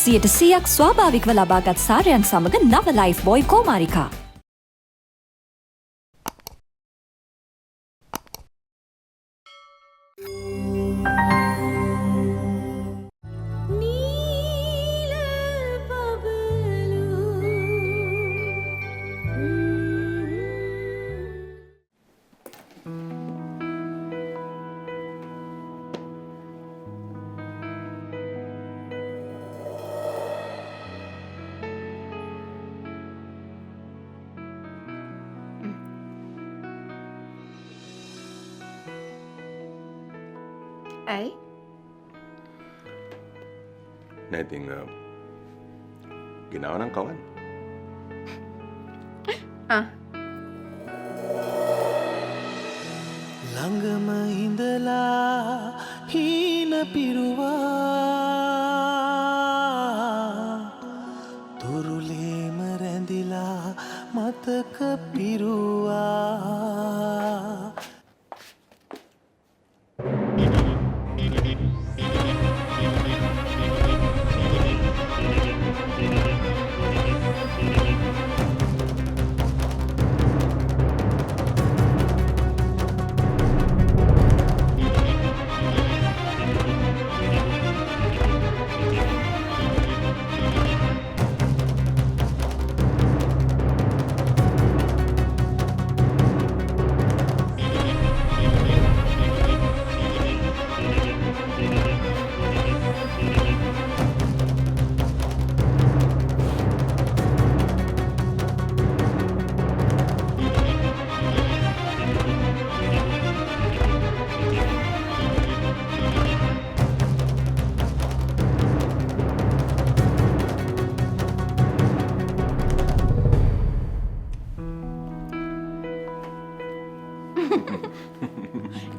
100% ස්වාභාවිකව ලබාගත් සාරයන් සමග නව ලයිෆ් බොයි කෝමාරිකා. ඇයි? නෑ ඉතින් ගෙනාවනම් කවන්න. ළඟම ඉඳලා හීන පිරුවා තුරුලේම රැඳිලා මතක පිරුවා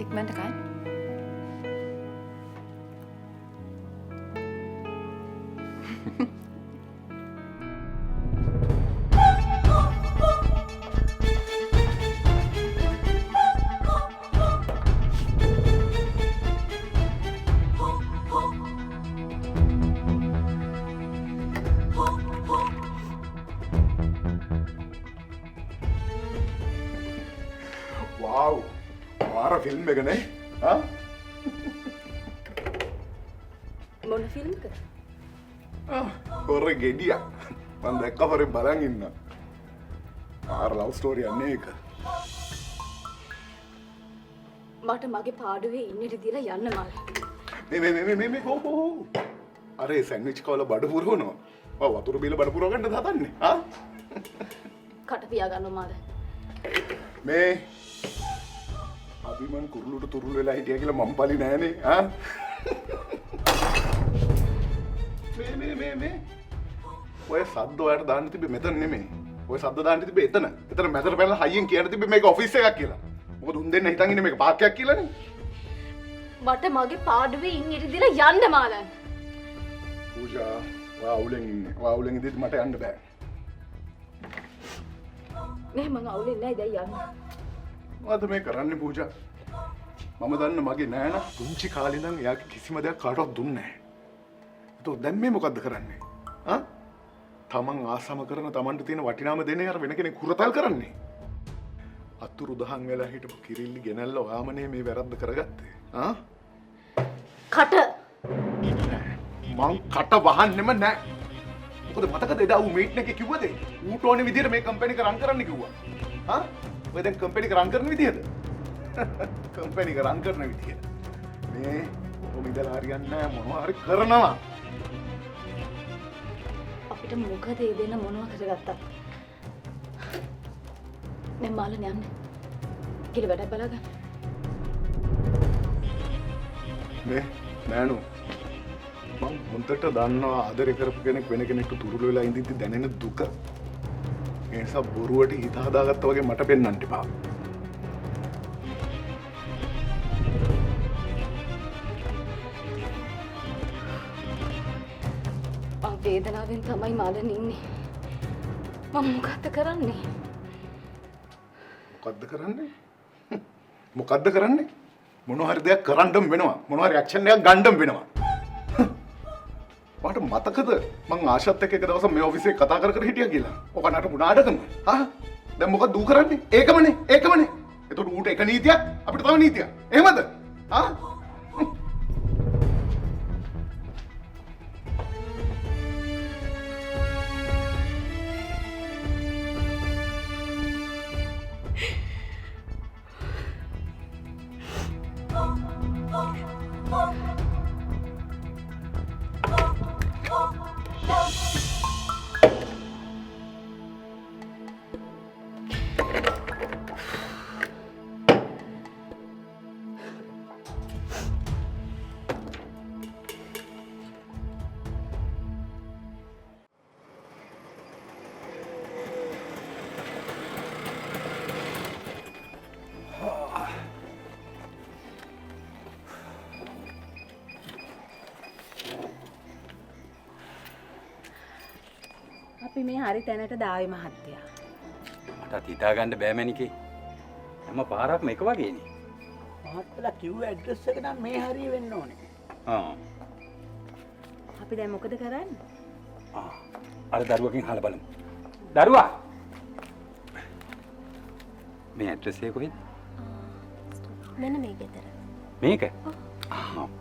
ඉක්මනට කන්න. Wow, මාර ෆිල්ම් එක නේ. ආ? මොන ෆිල්ම් එකද? හොරේ ගෙඩිය. මම දැක්ක හොරේ බලන් ඉන්න. මාර ලව් ස්ටෝරි යන්නේ ඒක. මට මගේ පාඩුවේ ඉන්නට දීලා යන්න මල්. මේ හෝ. අර සෑන්ඩ්විච් කවල බඩ පුරවනවා. ඔව් වතුර බීලා බඩ පුරව ගන්න හදන්නේ. ආ? කට පියා ගන්න මල්. මේ අභිමන් කුරුළුට තුරුළු වෙලා හිටියා කියලා මම පලි නෑනේ. ආ? මේ ඔය සද්ද ඔයාලට දාන්න තිබ්බේ මෙතන නෙමෙයි. ඔය සද්ද දාන්න තිබ්බේ එතන. එතන මැදට පැනලා හයියෙන් කියන්න තිබ්බේ මේක ඔෆිස් එකක් කියලා. මොකද උන් දෙන්න හිතන් ඉන්නේ මේක පාර්කයක් කියලානේ. මට මගේ පාඩුවේ ඉන්නට දීලා යන්න මාලන්. පූජා වාවුලෙන් ඉන්නේ. වාවුලෙන් ඉඳිත් මට යන්න බෑ. මේ මං අවුලෙන් නෑ දැන් යන්න. මොකද මේ කරන්නේ පූජා? මම දන්න මගේ නෑන පුංචි කාලේ ඉඳන් එයාගේ කිසිම දෙයක් කාටවත් දුන්නේ නෑ. ඒතකොට දැන් මේ මොකද්ද කරන්නේ? ආ? තමන් ආසම කරන තමන්ට තියෙන වටිනාම දෙන්නේ අර වෙන කෙනෙක් කුරතල් කරන්නේ. අතුරු දහන් වෙලා හිටපු කිරිල්ලි ගෙනල්ලා ඔයාමනේ මේ වැරද්ද කරගත්තේ. ආ? කට මං කට වහන්නෙම නෑ. මොකද මතකද එදා ඌ මීට් එකේ කිව්වද? ඌට ඕනේ විදියට මේ කම්පැනි එක රන් කරන්න කිව්වා. ආ? ඔය දැන් කම්පැනි එක රන් කරන විදියද? කම්පැනි එක රන් කරන විදියට. මේ ඔබ ඉඳලා හරියන්නේ නෑ මොනවා හරි කරනවා. අපිට මොකද ඒ දෙන්න මොනවා කරගත්තත්. මේ මාලන් යන්න. ගිල වැඩ බලාගන්න. මේ නෑනු මං හොන්දට දන්නවා ආදරය කරපු කෙනෙක් වෙන කෙනෙක්ට තුරුළු වෙලා ඉඳිද්දි දැනෙන දුක. ඒ නිසා බොරුවට හිත හදාගත්තා වගේ මට පෙන්වන්න එපා. මං වේදනාවෙන් තමයි මාලන් ඉන්නේ. මම මොකද්ද කරන්නේ? මොකද්ද කරන්නේ? මොකද්ද කරන්නේ? මොනවා හරි දෙයක් කරන්නම වෙනවා. මොනවා හරි ඇක්ෂන් එකක් ගන්නම වෙනවා. වාට මතකද මං ආශත් එක්ක එක දවසක් මේ ඔෆිසේ කතා කර කර හිටියා කියලා. ඔක නටපු නාටකම. හා? දැන් මොකද දූ කරන්නේ? ඒකමනේ. එතකොට ඌට එක නීතියක් අපිට තව නීතියක්. එහෙමද? හා? අපි මේ හරි තැනට දාවේ මහත්තයා. මට හිතා ගන්න බෑ මැනිකේ. හැම පාරක්ම එක වගේනේ. මහත්තයා කිව්ව ඇඩ්‍රස් එක නම් මේ හරිය වෙන්න ඕනේ. අපි දැන් මොකද කරන්නේ? අර දරුවකින් අහලා බලමු. දරුවා. මේ ඇඩ්‍රස් එක කොහෙද? මෙන්න මේ ගෙදර. මේක?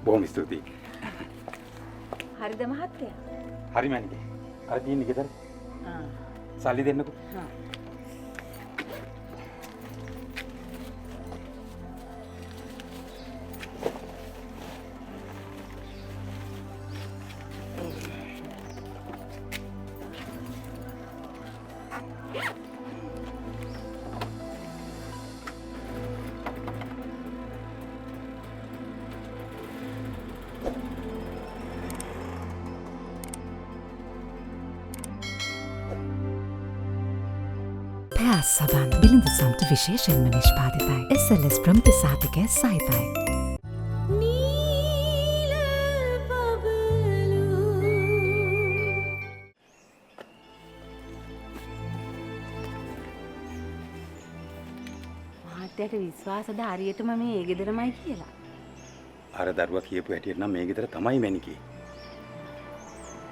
බොහොම ස්තුතියි. හරිද මහත්තයා? හරි මැනිකේ. අර තියෙන ගෙදර. සල්ලි දෙන්නකෝ. පැස් සබන් බිලිඳ සම්ට විශේෂෙන්ම නිෂ්පාතිතයි. SLS ප්‍රම්පිසාතිකය සහිතයි. මහත්තයාට විශ්වාසද හරියටම මේ ඒ ගෙදරමයි කියලා? අර දරුවා කියපු හැටියට නම් මේ ගෙදර තමයි මැනිකේ.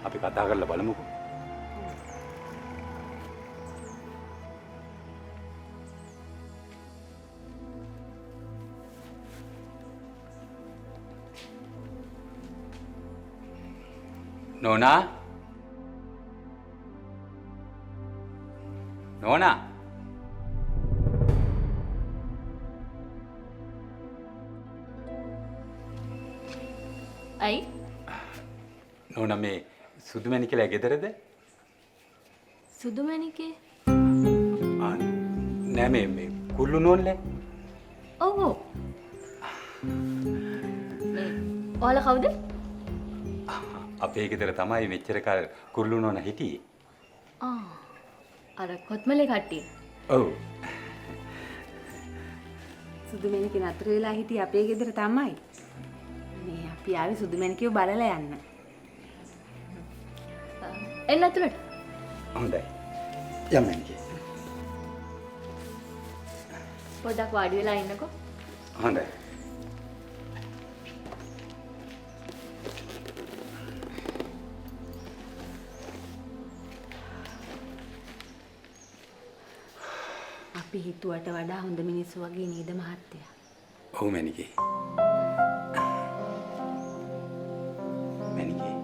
අපි කතා කරලා බලමුකෝ. නෝනා ඇයි? නෝනා මේ සුදු මැනිකලා ගෙදරද? සුදු මැණිකේ? නෑ මේ කුල්ලු නෝන්ලේ. ඔව්. ඔයාලා කවුද? අපේ ගෙදර තමයි මෙච්චර කාල කුරුළු නෝනා හිටියේ. අර කොත්මලේ කට්ටිය. ඔව්. සුදු මැණිකේ නතර වෙලා හිටියේ අපේ ගෙදර තමයි. මේ අපි ආවේ සුදු මැණිකේව බලලා යන්න. එන්න ඇතුළට. හොඳයි. යම් මැනිකේ. පොඩ්ඩක් වාඩි වෙලා ඉන්නකෝ. හොඳයි. අපි හිතුවට වඩා හොඳ මිනිස්සු වගේ නේද මහත්තයා? ඔව් මැනිකේ. මැනිකේ.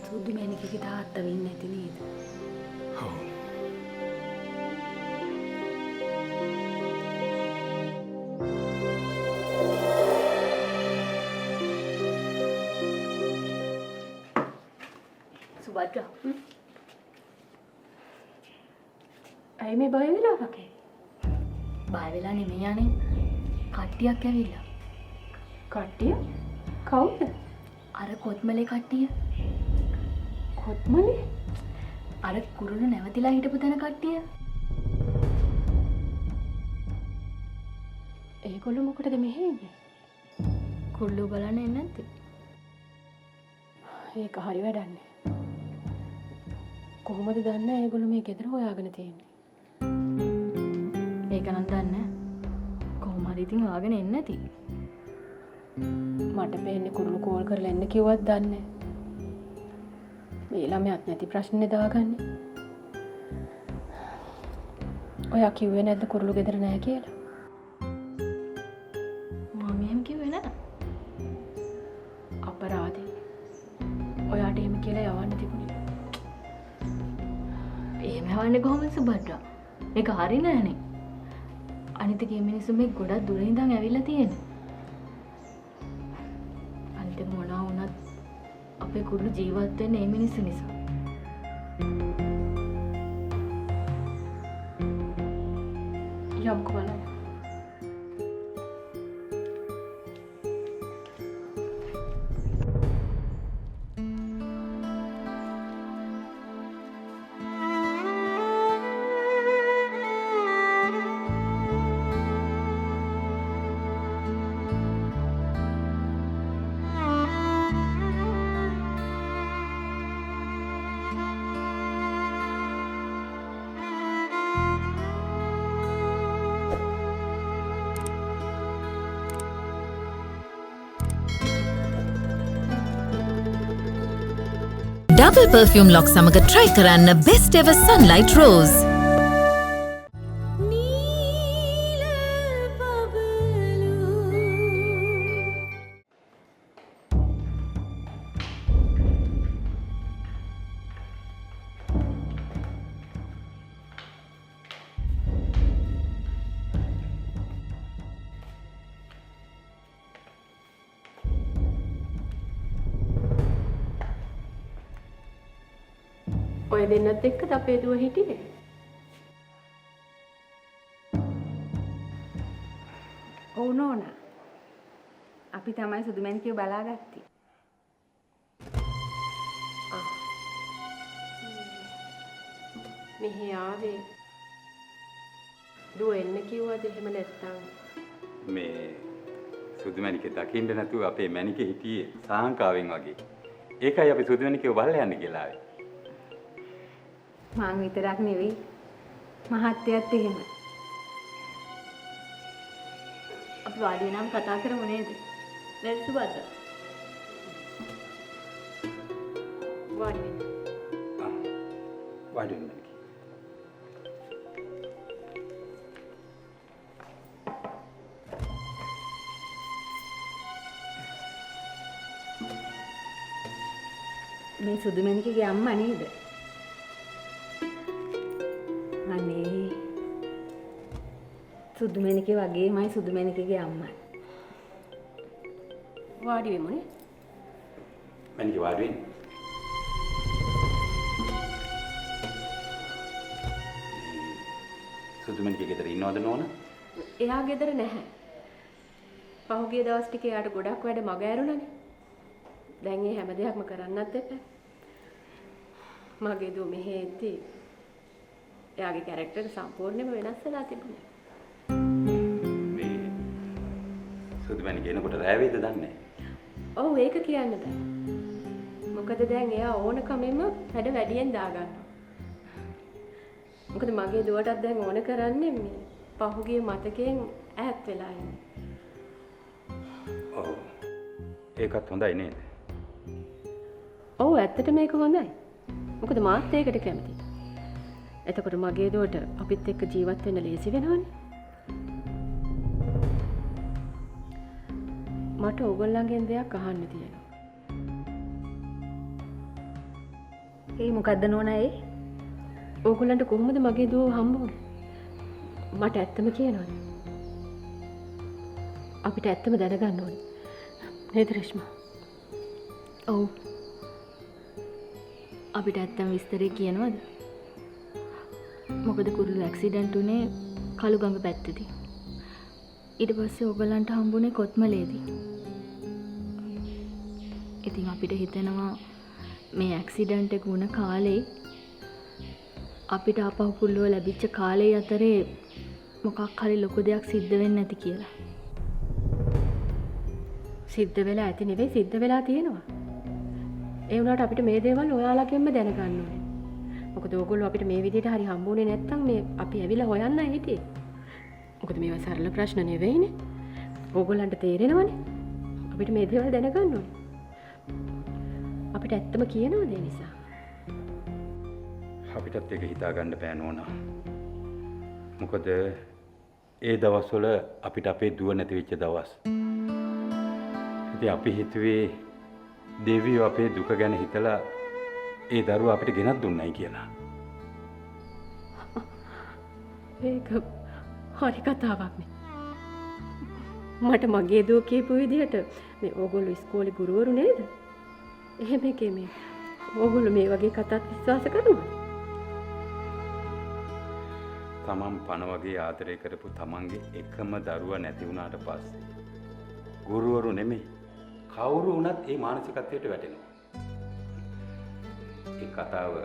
සුදු මැණිකේගේ තාත්තා වෙන්නේ නැති නේද? ඔව්. සුබද්‍රා. ඇයි මේ බය වෙලා වගේ? බය වෙලා නෙමෙයි යන්නේ. කට්ටියක් ඇවිල්ලා. කට්ටිය? කවුද? අර කොත්මලේ කට්ටිය. කොත්මලේ? අර කුරුළු නැවතිලා හිටපු තැන කට්ටිය. ඒගොල්ලෝ මොකටද මෙහෙ ඉන්නේ? කුරුළු බලන්න එන්නේ නැත්තේ? ඒක හරි වැඩක් නෑ. කොහොමද දන්නේ ඒගොල්ලෝ මේ ගෙදර හොයාගෙන තියෙන්නේ? ඒක නම් දන්නේ. කොහොම හරි හරි ඉතින් ආගෙන එන්න ඇති. මට පේන්නේ කුරුළු කෝල් කරලා එන්න කිව්වත් දන්නේ මේ ළමයාත් නැති ප්‍රශ්නේ දාගන්නේ. ඔයා කිව්වේ නැද්ද කුරුළු ගෙදර නැහැ කියලා? මම එහෙම කිව්වේ නෑ. අපරාධේ. ඔයාට එහෙම කියලා යවන්න තිබුණේ. එහෙම හවන්නේ කොහොමද සුභද්‍රා? මේක හරි නෑනේ. අනිත් කී මිනිස්සු මේ ගොඩක් දුර ඉඳන් ඇවිල්ලා තියෙන්නේ. අනිත් මොනවා වුණත් අපේ කුරුළු ජීවත් වෙන්නේ මේ මිනිස්සු නිසා. යම්කෝ බලන්න. Double perfume lock සමග try කරන්න best ever sunlight rose. ඔය දෙන්නත් එක්කද අපේ දුව හිටියේ? ඔව් නෝනා. අපි තමයි සුදුමැණිකව බලාගත්තේ. මෙහි ආවේ දුව එන්න කිව්වද එහෙම නැත්තම්? මේ සුදුමැණිකේ දකින්න නැතුව අපේ මැණිකේ හිටියේ සාංකාවෙන් වගේ. ඒකයි අපි සුදුමැණිකව බලලා යන්න කියලා ආවේ. මං විතරක් නෙවෙයි මහත්තයත් එහෙම. අපි වාඩි වෙනාම කතා කරමු නේද? නේද සුභද්‍රා? වාඩි වෙන්න. වාඩි වෙන්න. මේ සුදුමැණිකගේ අම්මා නේද? අනේ සුදුමැණිකේ වගේමයි සුදුමැණිකගේ අම්මා. වාඩි වෙමුනේ. මැණිකේ වාඩි වෙන්න. සුදුමැණිකේ ගෙදර ඉන්නවද නෝන? එයා ගෙදර නැහැ. පහුගිය දවස් ටිකේ යාට ගොඩක් වැඩ මග ඇරුණානේ. දැන් ඒ හැම දෙයක්ම කරන්නත් එපා. මගේ දුව මෙහෙ එද්දි එයාගේ කැරක්ටර් සම්පූර්ණයෙන්ම වෙනස් වෙලා තිබුණා. මේ සුදුමැණිකේ එනකොට රැ වේද දන්නේ? ඔව් ඒක කියන්න බෑ. මොකද දැන් එයා ඕනකමෙම වැඩ වැඩියෙන් දාගන්නවා. මොකද මගේ දුවටත් දැන් ඕන කරන්නේ මේ පහුගිය මතකයෙන් ඈත් වෙලා ඉන්නේ. ඔව්. ඒකත් හොඳයි නේද? ඔව් ඇත්තට මේක හොඳයි. මොකද මාත් ඒකට කැමතියි. එතකොට මගේ දුවට අපිත් එක්ක ජීවත් වෙන්න ලේසි වෙනවනේ. මට ඕගොල්ලන්ගෙන් දෙයක් අහන්න තියෙනවා. ඒ මොකද්ද නෝනා ඒ? ඕගොල්ලන්ට කොහොමද මගේ දුව හම්බ වුනේ? මට ඇත්තම කියනවද? අපිට ඇත්තම දැනගන්න ඕනේ. නේද රේෂ්මා? ඔව්. අපිට ඇත්තම විස්තරේ කියනවද? මොකද කුරුළු ඇක්සිඩන්ට් උනේ කළුගඟ පැත්තේදී. ඊට පස්සේ ඔයගලන්ට හම්බුනේ කොත්මලේදී. ඉතින් අපිට හිතෙනවා මේ ඇක්සිඩන්ට් එක වුණ කාලේ අපිට ආපහු කුරුළුව ලැබිච්ච කාලේ අතරේ මොකක් හරි ලොකු දෙයක් සිද්ධ වෙන්නේ නැති කියලා. සිද්ධ වෙලා ඇති නෙවෙයි සිද්ධ වෙලා තියෙනවා. ඒ වුණාට අපිට මේ දේවල් ඔයාලගෙන්ම දැනගන්න ඕනේ. මොකද ඕගොල්ලෝ අපිට මේ විදිහට හරි හම්බුනේ නැත්තම් මේ අපි ඇවිල්ලා හොයන්නයි හිටියේ. මොකද මොකද මේවා සරල ප්‍රශ්න නෙවෙයිනේ. ඕගොල්ලන්ට තේරෙනවනේ. අපිට මේ දේවල් දැනගන්න ඕනේ. අපිට ඇත්තම කියනවද ඒ නිසා? අපිටත් ඒක හිතා ගන්න බෑ නෝනා. මොකද ඒ දවස්වල අපිට අපේ දුව නැති වෙච්ච දවස්. ඉතින් අපි හිතුවේ දෙවියෝ අපේ දුක ගැන හිතලා ඒ දරුවා අපිට ගෙනත් දුන්නයි කියලා. ඒක හරි කතාවක් නේ. මට මගේ දුව කියපු විදිහට මේ ඕගොල්ලෝ ඉස්කෝලේ ගුරුවරු නේද? එහෙම එකේ මේ ඕගොල්ලෝ මේ වගේ කතාත් විශ්වාස කරනවද? තමන් පණ වගේ ආදරය කරපු තමන්ගේ එකම දරුවා නැති වුණාට පස්සේ ගුරුවරු නෙමෙයි කවුරු වුණත් ඒ මානසිකත්වයට වැටෙනවා. ඒ කතාව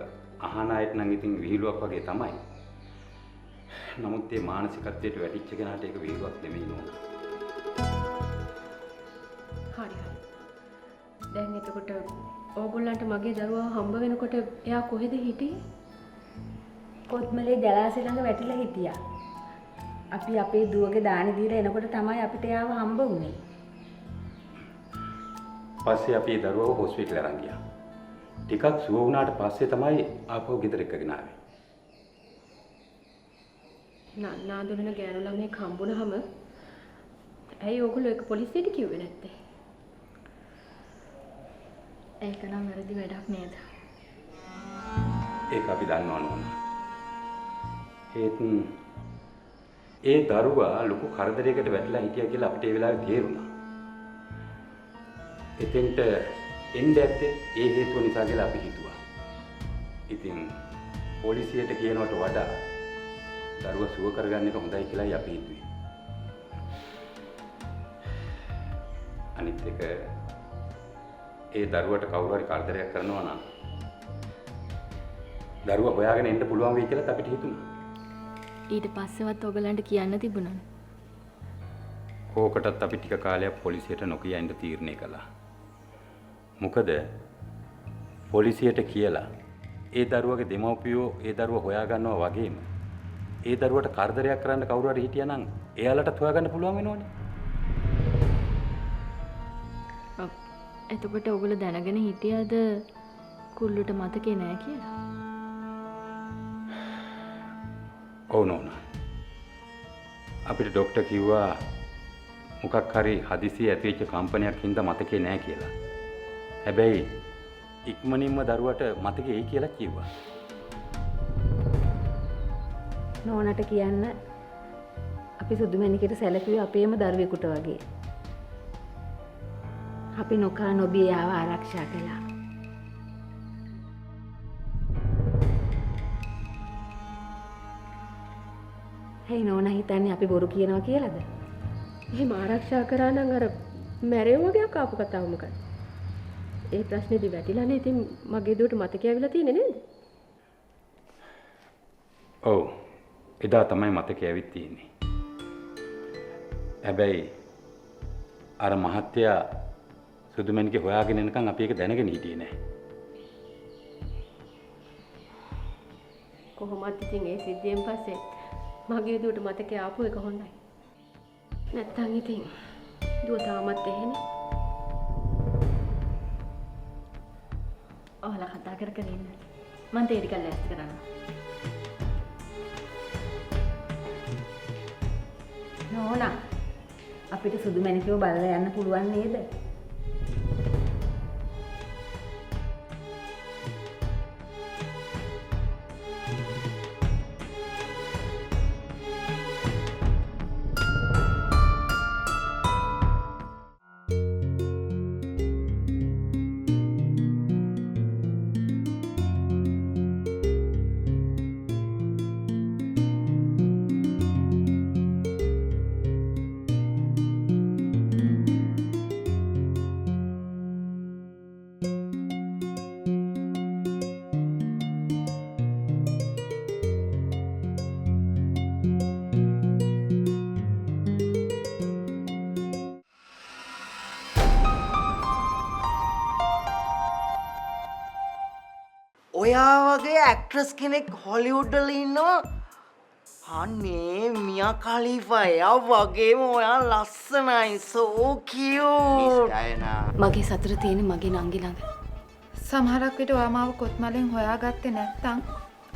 අහන අයට නම් ඉතින් විහිළුවක් වගේ තමයි. නමුත් ඒ මානසිකත්වයට වැටිච්ච කෙනාට ඒක විහිළුවක් නෙමෙයි නෝනා. හරි හරි. දැන් එතකොට ඕගොල්ලන්ට මගේ දරුවා හම්බ වෙනකොට එයා කොහෙද හිටියේ? කොත්මලේ ජලාශය ළඟ වැටිලා හිටියා. අපි අපේ දුවගේ දානි දීලා එනකොට තමයි අපිට යාව හම්බ වුනේ. පස්සේ අපි ඒ දරුවව හොස්පිටල් අරන් ගියා. ටිකක් සුව වුණාට පස්සේ තමයි ආපහු ගෙදර එක්කගෙන ආවේ. නාදුනන ගෑනු ළමෙක් හම්බුනහම ඇයි ඕගොල්ලෝ ඒක පොලිසියට කිව්වේ නැත්තේ? ඒක නම් වැරදි වැඩක් නේද? ඒක අපි දන්නවා නෝනා. ඒත් ඒ දරුවා ලොකු කරදරයකට වැටලා හිටියා කියලා අපිට ඒ වෙලාවේ තේරුණා. එතෙන්ට එන්න ඇත්තේ ඒ හේතුව නිසා කියලා අපි හිතුවා. ඉතින් පොලිසියට කියනවට වඩා දරුවා සුව කරගන්න එක හොඳයි කියලායි අපි හිතුවේ. අනිත් එක ඒ දරුවට කවුරු හරි කරදරයක් කරනවා නම් දරුවා හොයාගෙන එන්න පුළුවන් වෙයි කියලා අපිට හිතුණා. ඊට පස්සෙවත් ඔයගලන්ට කියන්න තිබුණානේ. ඕකටත් අපි ටික කාලයක් පොලිසියට නොකිය ඉන්න තීරණය කළා. මොකද පොලිසියට කියලා ඒ දරුවගේ දෙමව්පියෝ ඒ දරුවා හොයා ගන්නවා වගේම ඒ දරුවට කරදරයක් කරන්න කවුරු හරි හිටියා නම් එයාලටත් හොයාගන්න පුළුවන් වෙනවනේ. එතකොට ඔයගොල්ලෝ දැනගෙන හිටියද කුල්ලුට මතකේ නෑ කියලා? ඔව් නෝනා. අපිට ડોක්ටර් කිව්වා මොකක් හරි හදිසියෙ ඇතිවෙච්ච කම්පනයක් හින්දා මතකේ නෑ කියලා. හැබැයි ඉක්මනින්ම දරුවට මතකේ එයි කියලා කිව්වා. නෝනට කියන්න අපි සුදුමැණිකට සැලකුවේ අපේම දරුවෙකුට වගේ. අපි නොකා නොබී යාව ආරක්ෂා කළා. හේ නෝනා හිතන්නේ අපි බොරු කියනවා කියලාද? එහෙම ආරක්ෂා කරා නම් අර මැරෙව වගේ ආපු කතාව මොකක්ද? ඒ ප්‍රශ්නේදී වැටිලානේ ඉතින් මගේ දුවට මතකය ඇවිල්ලා තියෙන්නේ නේද? ඔව්. එදා තමයි මතකය ඇවිත් තියෙන්නේ. හැබැයි අර මහත්තයා සුදුමැණිකේ හොයාගෙන එනකන් අපි ඒක දැනගෙන හිටියේ නෑ. කොහොමද ඉතින් ඒ සිද්ධියෙන් පස්සේ මගේ දුවට මතකය ආපු එක හොඳයි. නැත්තම් ඉතින් දුව තාමත් එහෙනේ. ඔයාලා කතා කර කර ඉන්න. මම තේ ටිකක් ලෑස්ති කරනවා. නෝනා අපිට සුදුමැණිකව බලලා යන්න පුළුවන් නේද? ඔයා වගේ ඇක්ට්‍රස් කෙනෙක් හොලිවුඩ් වල ඉන්නවා අනේ මියා කලිෆා එයා වගේම ඔයා ලස්සනයි so cute. මගේ සතුට තියෙන මගේ නංගි ළඟ. සමහරක් විට ඔයා මාව කොත්මලෙන් හොයාගත්තේ නැත්නම්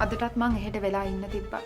අදටත් මං එහෙට වෙලා ඉන්න තිබ්බා.